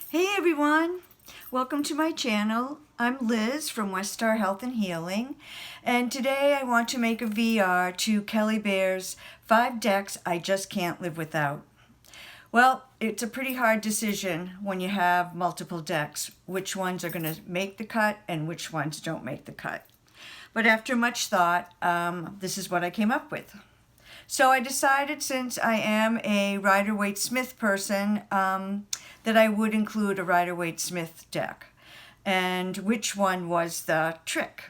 Hey everyone, welcome to my channel. I'm Liz from West Star Health and Healing, and today I want to make a VR to Kelly Bear's 5 decks I just can't live without. Well, it's a pretty hard decision when you have multiple decks, which ones are going to make the cut and which ones don't make the cut. But after much thought, this is what I came up with. So I decided, since I am a Rider-Waite-Smith person, that I would include a Rider-Waite-Smith deck. And which one was the trick?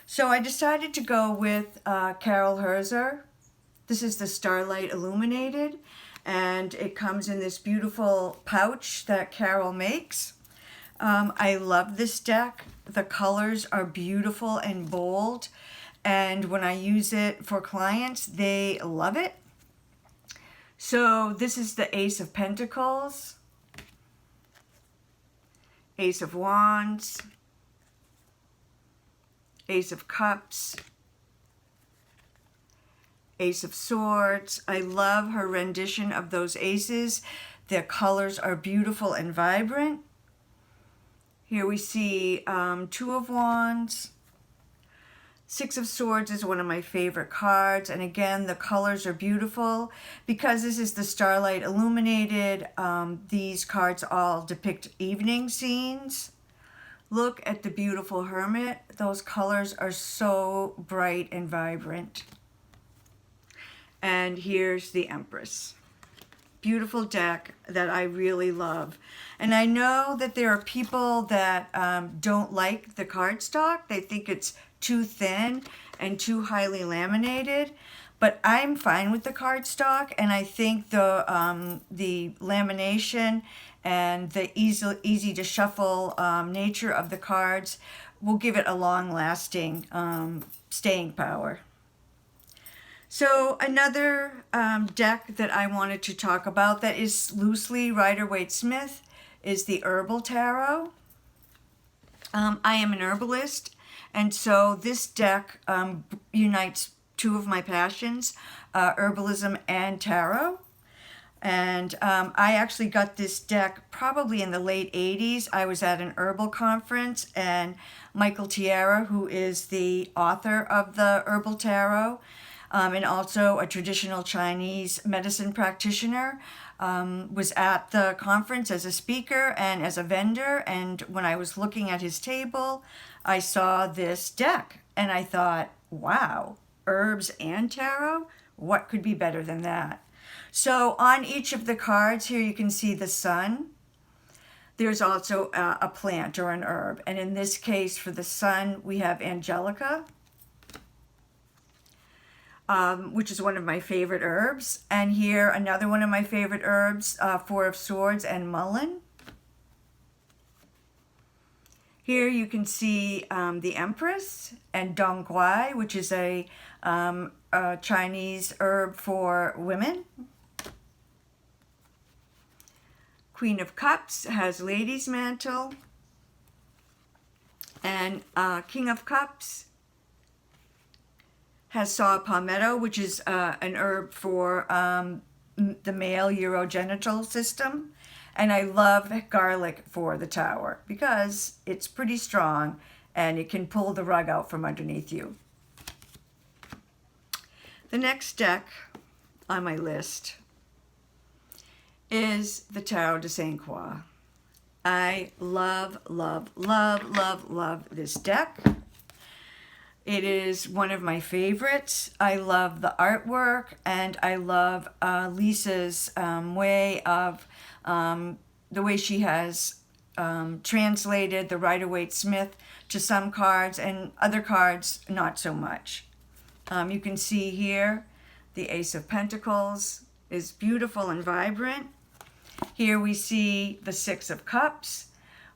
So I decided to go with Carol Herzer. This is the Starlight Illuminated, and it comes in this beautiful pouch that Carol makes. I love this deck. The colors are beautiful and bold, and when I use it for clients, they love it. So this is the Ace of Pentacles, Ace of Wands, Ace of Cups, Ace of Swords. I love her rendition of those aces. Their colors are beautiful and vibrant. Here we see Two of Wands. Six of Swords is one of my favorite cards, and again, the colors are beautiful. Because this is the Starlight Illuminated, these cards all depict evening scenes. Look at the beautiful Hermit. Those colors are so bright and vibrant. And here's the Empress. Beautiful deck that I really love. And I know that there are people that don't like the cardstock. They think it's too thin and too highly laminated, but I'm fine with the cardstock, and I think the lamination and the easy to shuffle nature of the cards will give it a long-lasting staying power. So another deck that I wanted to talk about that is loosely Rider-Waite-Smith is the Herbal Tarot. I am an herbalist, and so this deck unites two of my passions, herbalism and tarot. And I actually got this deck probably in the late 80s. I was at an herbal conference, and Michael Tierra, who is the author of the Herbal Tarot, and also a traditional Chinese medicine practitioner, was at the conference as a speaker and as a vendor. And when I was looking at his table, I saw this deck, and I thought, wow, herbs and tarot? What could be better than that? So on each of the cards here, you can see the sun. There's also a plant or an herb. And in this case, for the sun, we have Angelica, which is one of my favorite herbs. And here, another one of my favorite herbs, Four of Swords and mullein. Here you can see the Empress and Dong Quai, which is a Chinese herb for women. Queen of Cups has Lady's Mantle. And King of Cups has Saw Palmetto, which is an herb for the male urogenital system. And I love garlic for the Tower because it's pretty strong and it can pull the rug out from underneath you. The next deck on my list is the Tarot de Saint Croix. I love, love, love, love, love this deck. It is one of my favorites. I love the artwork, and I love Lisa's way of the way she has translated the Rider-Waite-Smith to some cards, and other cards not so much. You can see here the Ace of Pentacles is beautiful and vibrant. Here we see the Six of Cups,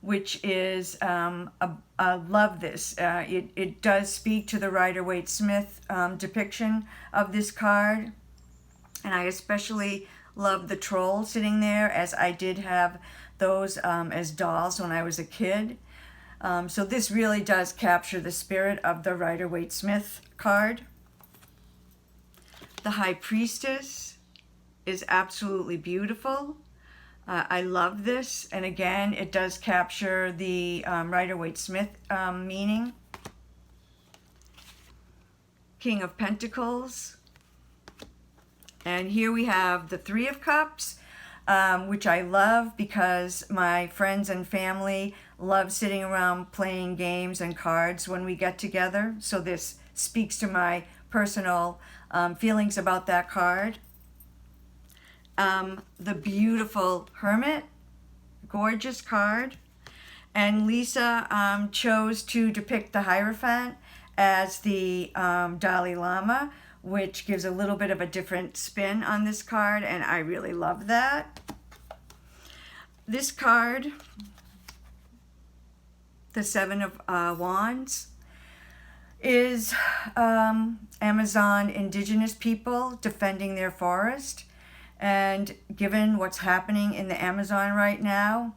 which is, I love this. It does speak to the Rider-Waite-Smith depiction of this card. And I especially love the troll sitting there, as I did have those as dolls when I was a kid. So this really does capture the spirit of the Rider-Waite-Smith card. The High Priestess is absolutely beautiful. I love this, and again, it does capture the Rider-Waite-Smith meaning. King of Pentacles. And here we have the Three of Cups, which I love because my friends and family love sitting around playing games and cards when we get together. So this speaks to my personal feelings about that card. The beautiful Hermit, gorgeous card. And Lisa chose to depict the Hierophant as the Dalai Lama, which gives a little bit of a different spin on this card, and I really love that. This card, the Seven of Wands, is Amazon indigenous people defending their forest. And given what's happening in the Amazon right now,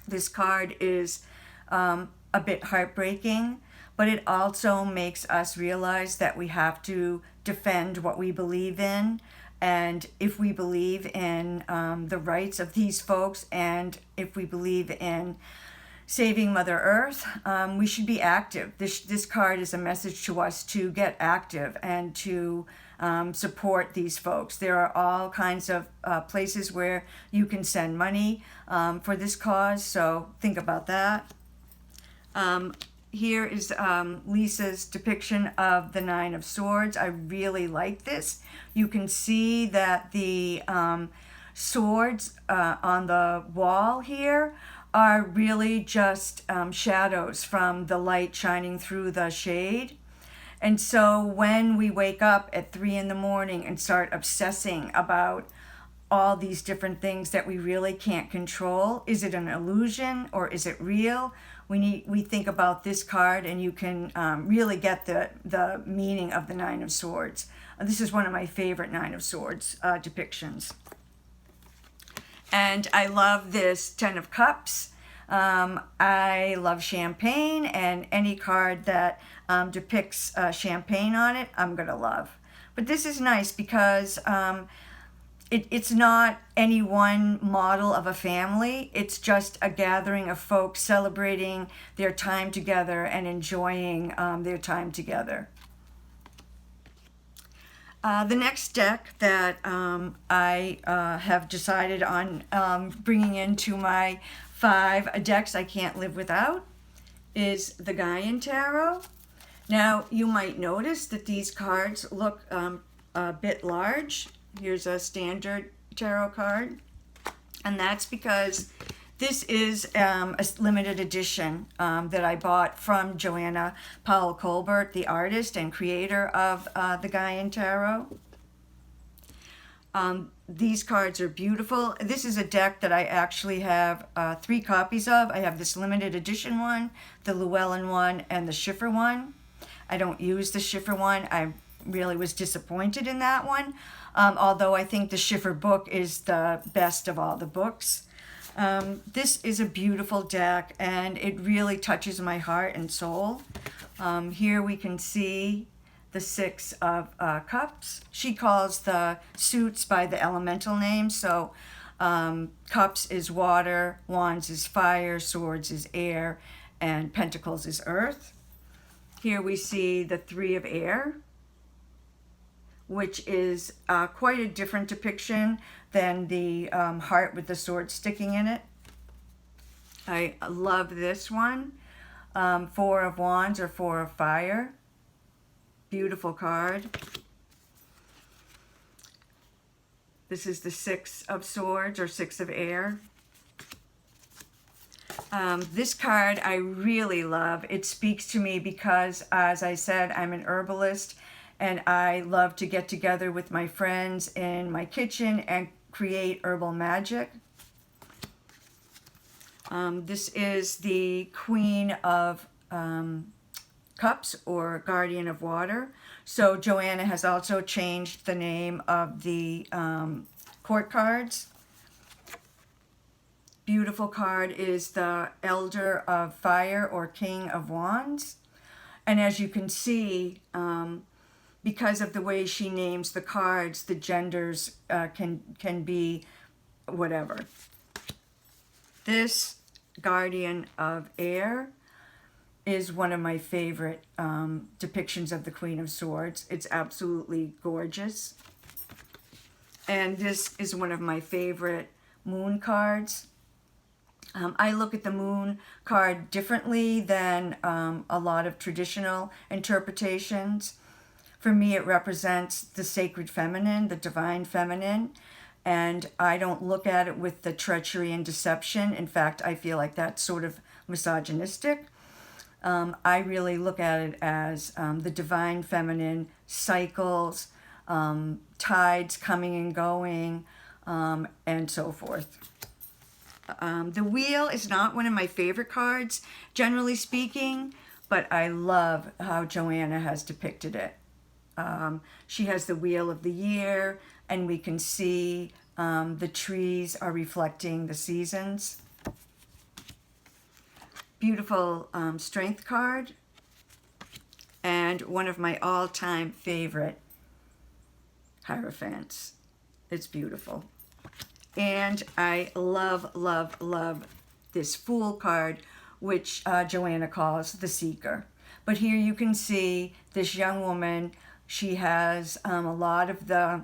this card is a bit heartbreaking, but it also makes us realize that we have to defend what we believe in. And if we believe in the rights of these folks, and if we believe in saving Mother Earth, we should be active. This card is a message to us to get active and to support these folks. There are all kinds of places where you can send money for this cause, so think about that. Here is Lisa's depiction of the Nine of Swords. I really like this. You can see that the swords on the wall here are really just shadows from the light shining through the shade. And so when we wake up at 3 in the morning and start obsessing about all these different things that we really can't control, is it an illusion or is it real? We think about this card, and you can really get the meaning of the Nine of Swords. This is one of my favorite Nine of Swords depictions. And I love this Ten of Cups. I love champagne, and any card that depicts champagne on it, I'm going to love. But this is nice because it's not any one model of a family. It's just a gathering of folks celebrating their time together and enjoying their time together. The next deck that I have decided on bringing into my 5 decks I can't live without is the Gaian Tarot. Now, you might notice that these cards look a bit large. Here's a standard tarot card, and that's because this is a limited edition that I bought from Joanna Powell Colbert, the artist and creator of the Gaian Tarot. These cards are beautiful. This is a deck that I actually have 3 copies of. I have this limited edition one, the Llewellyn one, and the Schiffer one. I don't use the Schiffer one. I really was disappointed in that one, although I think the Schiffer book is the best of all the books. This is a beautiful deck, and it really touches my heart and soul. Here we can see the Six of Cups. She calls the suits by the elemental names. So Cups is water, Wands is fire, Swords is air, and Pentacles is earth. Here we see the Three of Air, which is quite a different depiction than the heart with the sword sticking in it. I love this one. Four of Wands or Four of Fire. Beautiful card. This is the Six of Swords or Six of Air. This card I really love. It speaks to me because, as I said, I'm an herbalist, and I love to get together with my friends in my kitchen and create herbal magic. This is the Queen of Cups or Guardian of Water. So Joanna has also changed the name of the court cards. Beautiful card is the Elder of Fire or King of Wands. And as you can see, because of the way she names the cards, the genders can be whatever. This Guardian of Air is one of my favorite depictions of the Queen of Swords. It's absolutely gorgeous. And this is one of my favorite moon cards. I look at the moon card differently than a lot of traditional interpretations. For me, it represents the sacred feminine, the divine feminine, and I don't look at it with the treachery and deception. In fact, I feel like that's sort of misogynistic. I really look at it as the divine feminine cycles, tides coming and going, and so forth. The wheel is not one of my favorite cards, generally speaking, but I love how Joanna has depicted it. She has the wheel of the year, and we can see the trees are reflecting the seasons. Beautiful strength card, and one of my all-time favorite Hierophants. It's beautiful. And I love, love, love this Fool card, which Joanna calls the Seeker. But here you can see this young woman. She has a lot of the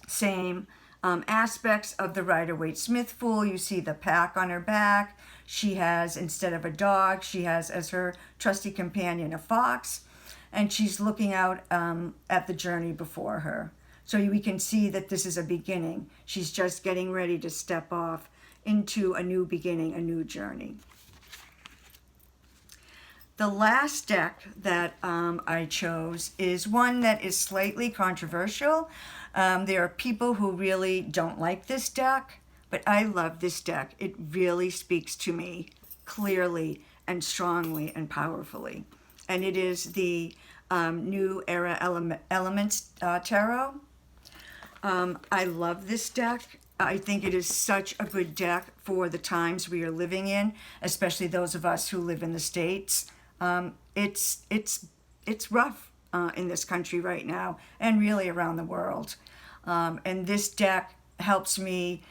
same aspects of the Rider-Waite-Smith Fool. You see the pack on her back. She has, instead of a dog, she has as her trusty companion a fox. And she's looking out at the journey before her. So we can see that this is a beginning. She's just getting ready to step off into a new beginning, a new journey. The last deck that I chose is one that is slightly controversial. There are people who really don't like this deck, but I love this deck. It really speaks to me clearly and strongly and powerfully. And it is the New Era Elements Tarot. I love this deck. I think it is such a good deck for the times we are living in, especially those of us who live in the States. It's rough in this country right now, and really around the world. And this deck helps me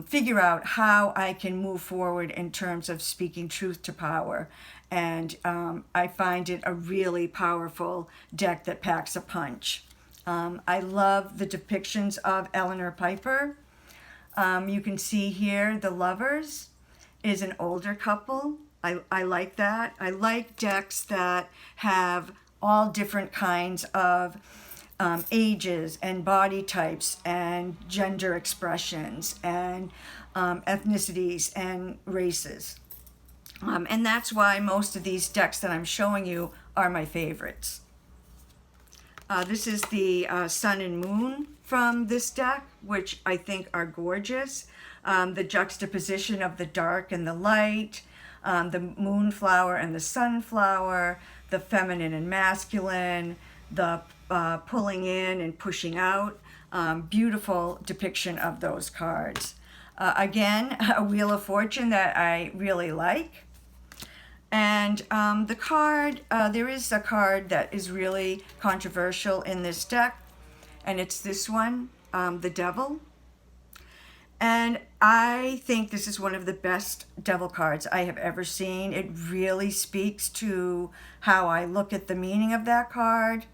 figure out how I can move forward in terms of speaking truth to power. And I find it a really powerful deck that packs a punch. I love the depictions of Eleanor Piper. You can see here the Lovers is an older couple. I like that. I like decks that have all different kinds of ages and body types and gender expressions and ethnicities and races. And that's why most of these decks that I'm showing you are my favorites. This is the Sun and Moon from this deck, which I think are gorgeous. The juxtaposition of the dark and the light, the moonflower and the sunflower, the feminine and masculine, the pulling in and pushing out. Beautiful depiction of those cards. Again, a Wheel of Fortune that I really like. And the card, there is a card that is really controversial in this deck, and it's this one, the Devil. And I think this is one of the best devil cards I have ever seen. It really speaks to how I look at the meaning of that card.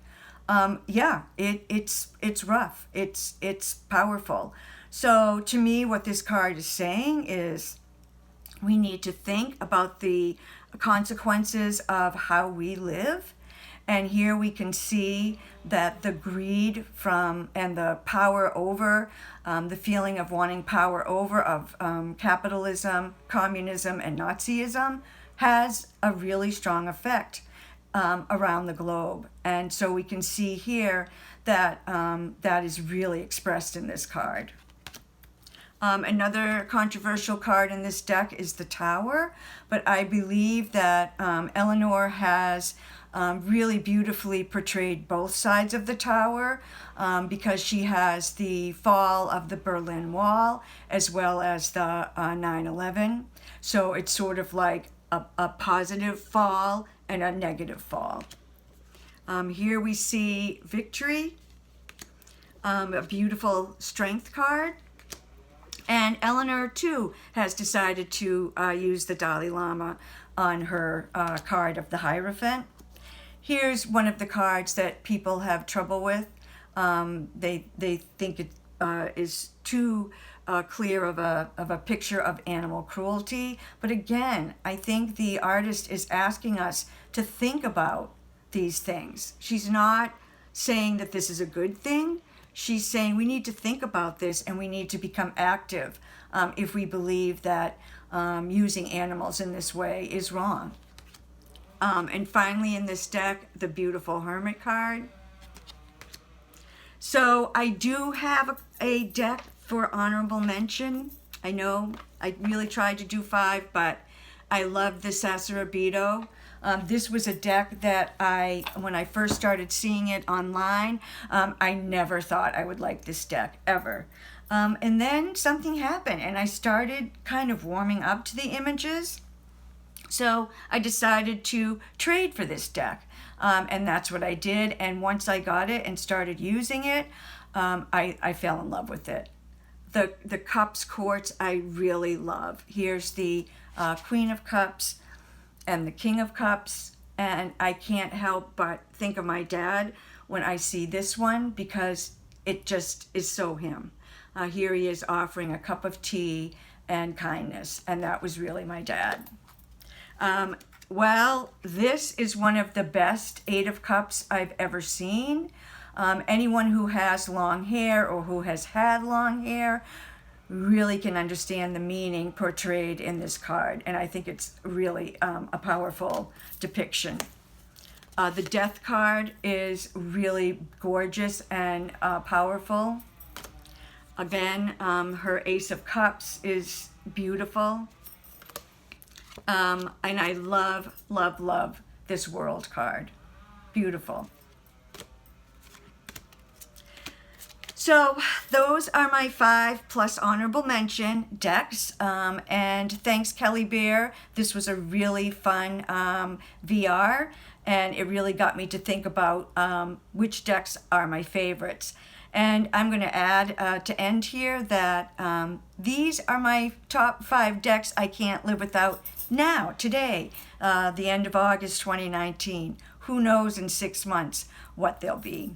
Yeah, it's rough. It's powerful. So to me, what this card is saying is we need to think about the consequences of how we live. And here we can see that the greed from and the power over, the feeling of wanting power over of capitalism, communism, and Nazism has a really strong effect around the globe. And so we can see here that that is really expressed in this card. Another controversial card in this deck is the Tower, but I believe that Eleanor has really beautifully portrayed both sides of the Tower because she has the fall of the Berlin Wall as well as the 9/11. So it's sort of like a positive fall and a negative fall. Here we see Victory, a beautiful strength card. And Eleanor, too, has decided to use the Dalai Lama on her card of the Hierophant. Here's one of the cards that people have trouble with. They think it is too clear of a picture of animal cruelty. But again, I think the artist is asking us to think about these things. She's not saying that this is a good thing. She's saying we need to think about this and we need to become active if we believe that using animals in this way is wrong. And finally in this deck, the beautiful Hermit card. So I do have a deck for honorable mention. I know I really tried to do 5, but I love the Sasarabito. This was a deck that when I first started seeing it online, I never thought I would like this deck, ever. And then something happened, and I started kind of warming up to the images. So I decided to trade for this deck, and that's what I did. And once I got it and started using it, I fell in love with it. The Cups quartz I really love. Here's the Queen of Cups and the King of Cups, and I can't help but think of my dad when I see this one because it just is so him. Here he is offering a cup of tea and kindness, and that was really my dad. Well, this is one of the best 8 of Cups I've ever seen. Anyone who has long hair or who has had long hair really can understand the meaning portrayed in this card, and I think it's really a powerful depiction. The Death card is really gorgeous and powerful. Again, her Ace of Cups is beautiful. And I love, love, love this World card. Beautiful. So those are my 5 plus honorable mention decks. And thanks, Kelly Bear. This was a really fun VR, and it really got me to think about which decks are my favorites. And I'm going to add to end here that these are my top 5 decks I can't live without now, today, the end of August 2019. Who knows in 6 months what they'll be.